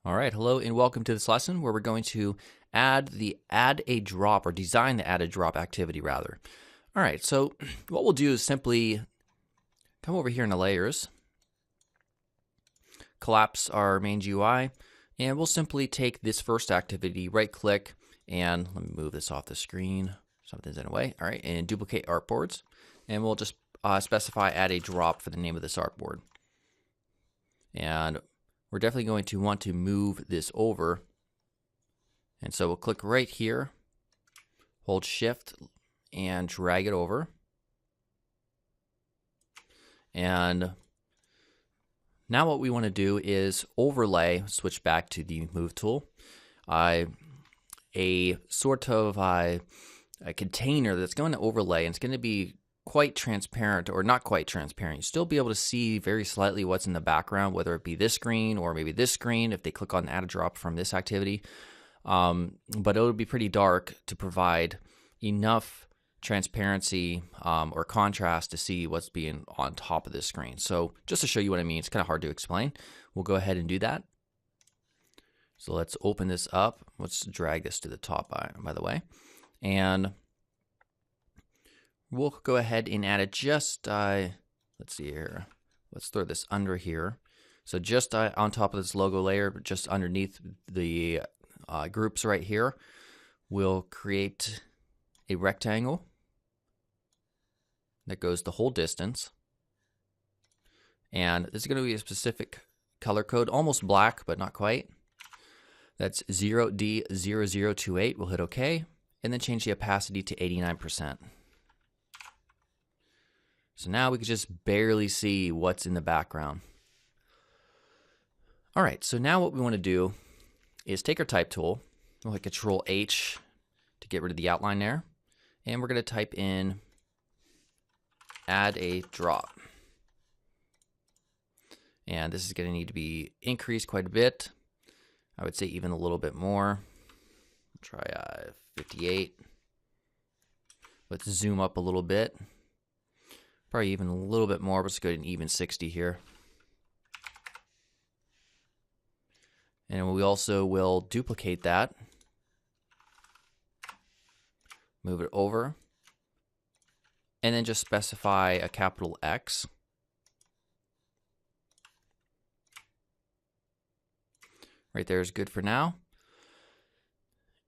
All right, hello and welcome to this lesson where we're going to add a drop or design the add a drop activity rather. All right, so what we'll do is simply come over here in the layers, collapse our main GUI, and we'll simply take this first activity, right click, and let me move this off the screen. Something's in the way. All right, and duplicate artboards, and we'll just specify add a drop for the name of this artboard. And we're definitely going to want to move this over. And so we'll click right here, hold shift and drag it over. And now what we want to do is overlay, switch back to the move tool, a sort of a container that's going to overlay, and it's going to be quite transparent or not quite transparent. You'll still be able to see very slightly what's in the background, whether it be this screen or maybe this screen if they click on add a drop from this activity. But it would be pretty dark to provide enough transparency or contrast to see what's being on top of this screen. So just to show you what I mean, it's kind of hard to explain. We'll go ahead and do that. So let's open this up. Let's drag this to the top, by the way. And we'll go ahead and add it just, let's see here. Let's throw this under here. So just on top of this logo layer, but just underneath the groups right here, we'll create a rectangle that goes the whole distance. And this is going to be a specific color code, almost black, but not quite. That's 0D0028. We'll hit OK, and then change the opacity to 89%. So now we can just barely see what's in the background. All right, so now what we want to do is take our type tool. We'll hit Control H to get rid of the outline there. And we're going to type in add a drop. And this is going to need to be increased quite a bit. I would say even a little bit more. Try 58. Let's zoom up a little bit. Probably even a little bit more. Let's go to an even 60 here. And we also will duplicate that. Move it over. And then just specify a capital X. Right there is good for now.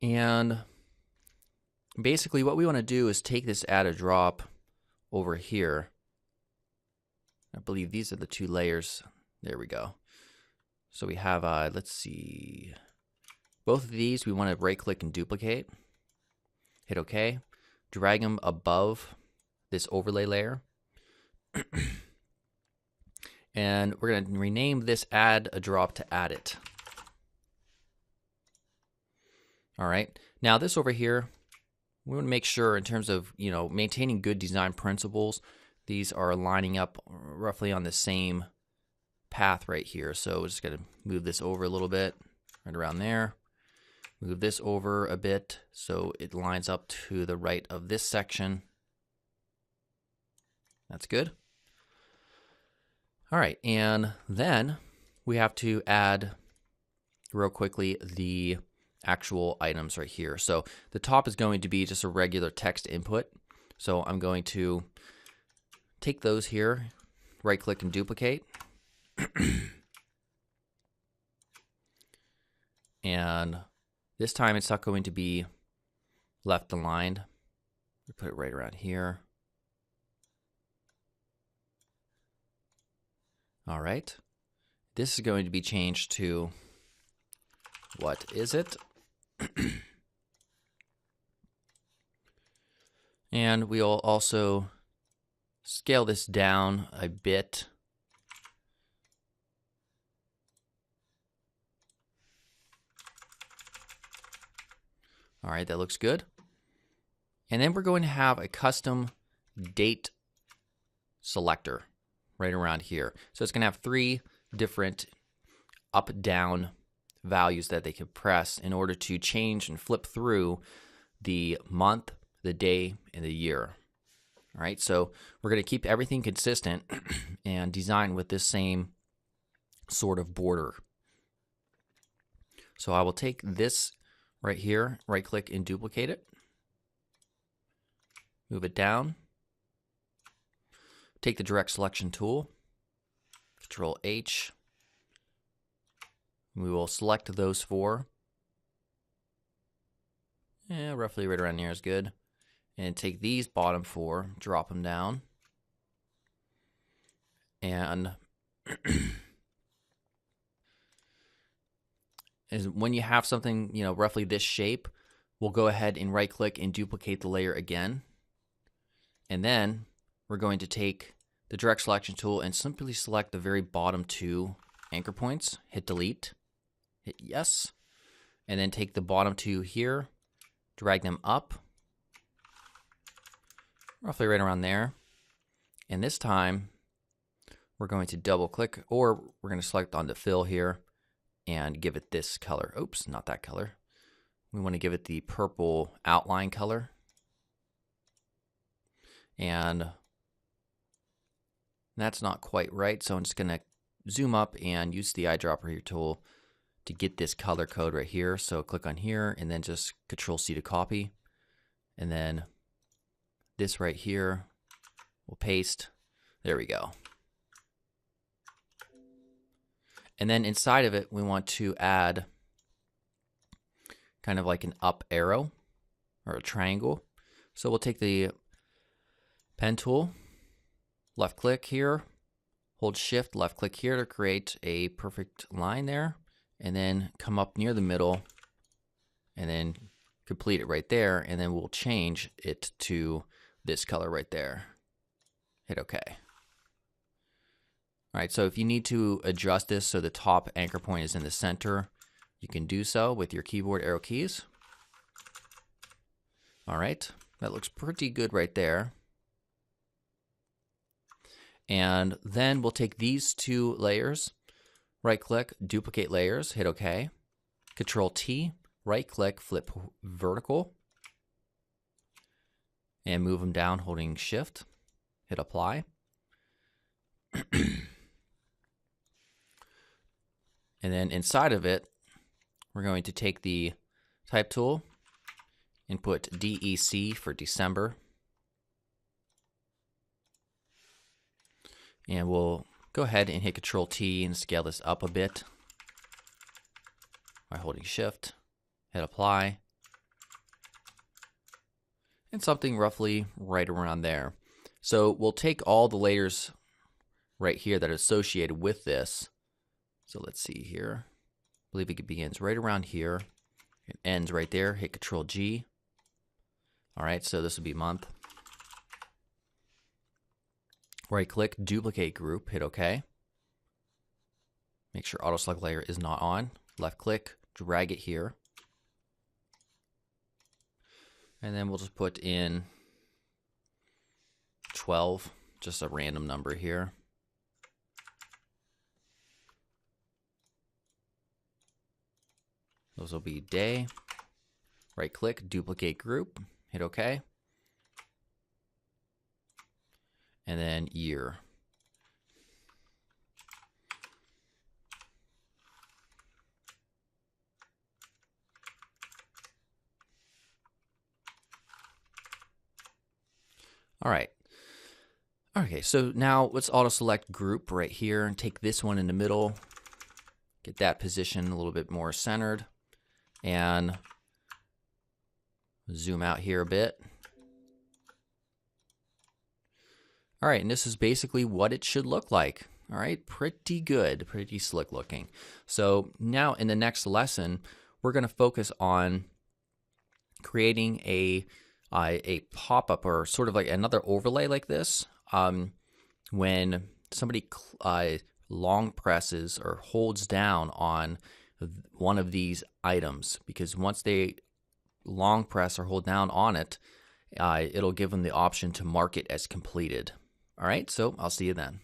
And basically what we want to do is take this add a drop over here. I believe these are the two layers. There we go. So we have, let's see, both of these we want to right click and duplicate. Hit OK. Drag them above this overlay layer. And we're going to rename this add a drop to add it. All right. Now this over here, we want to make sure in terms of, maintaining good design principles, these are lining up roughly on the same path right here. So we're just going to move this over a little bit, right around there. Move this over a bit so it lines up to the right of this section. That's good. All right, and then we have to add real quickly the actual items right here. So the top is going to be just a regular text input. So I'm going to take those here, right click and duplicate. And this time it's not going to be left aligned. We put it right around here. All right. This is going to be changed to what is it? And we'll also scale this down a bit. All right, that looks good. And then we're going to have a custom date selector right around here. So it's going to have 3 different up-down values that they can press in order to change and flip through the month, the day, and the year. All right, so we're going to keep everything consistent and design with this same sort of border. So I will take this right here, right click and duplicate it. Move it down. Take the direct selection tool, Control H. We will select those four. Yeah, roughly right around here is good. And take these bottom four, drop them down. And when you have something, roughly this shape, we'll go ahead and right click and duplicate the layer again. And then we're going to take the direct selection tool and simply select the very bottom two anchor points, hit delete, hit yes, and then take the bottom two here, drag them up, roughly right around there. And this time we're going to double click, or we're going to select on the fill here and give it this color. Oops, not that color. We want to give it the purple outline color. And that's not quite right, so I'm just going to zoom up and use the eyedropper here tool to get this color code right here. So click on here and then just Control C to copy. And then this right here, we'll paste. There we go. And then inside of it, we want to add kind of like an up arrow or a triangle. So we'll take the pen tool, left click here, hold shift, left click here to create a perfect line there, and then come up near the middle and then complete it right there. And then we'll change it to this color right there. Hit OK. All right, so if you need to adjust this so the top anchor point is in the center, you can do so with your keyboard arrow keys. All right, that looks pretty good right there. And then we'll take these two layers, right click, duplicate layers, hit OK. Control T, right click, flip vertical, and move them down holding shift, hit apply. And then inside of it, we're going to take the type tool and put DEC for December. And we'll go ahead and hit Control T and scale this up a bit by holding shift, hit apply. And something roughly right around there. So we'll take all the layers right here that are associated with this. So let's see here. I believe it begins right around here. It ends right there. Hit Control G. All right, so this would be month. Right click, duplicate group, hit OK. Make sure auto select layer is not on. Left click, drag it here. And then we'll just put in 12, just a random number here. Those will be day. Right click, duplicate group, hit OK. And then year. All right. Okay, so now let's auto select group right here and take this one in the middle. Get that position a little bit more centered. And zoom out here a bit. All right, and this is basically what it should look like. All right, pretty good, pretty slick looking. So now in the next lesson, we're going to focus on creating a pop-up or sort of like another overlay like this when somebody long presses or holds down on one of these items, because once they long press or hold down on it, it'll give them the option to mark it as completed. All right, so I'll see you then.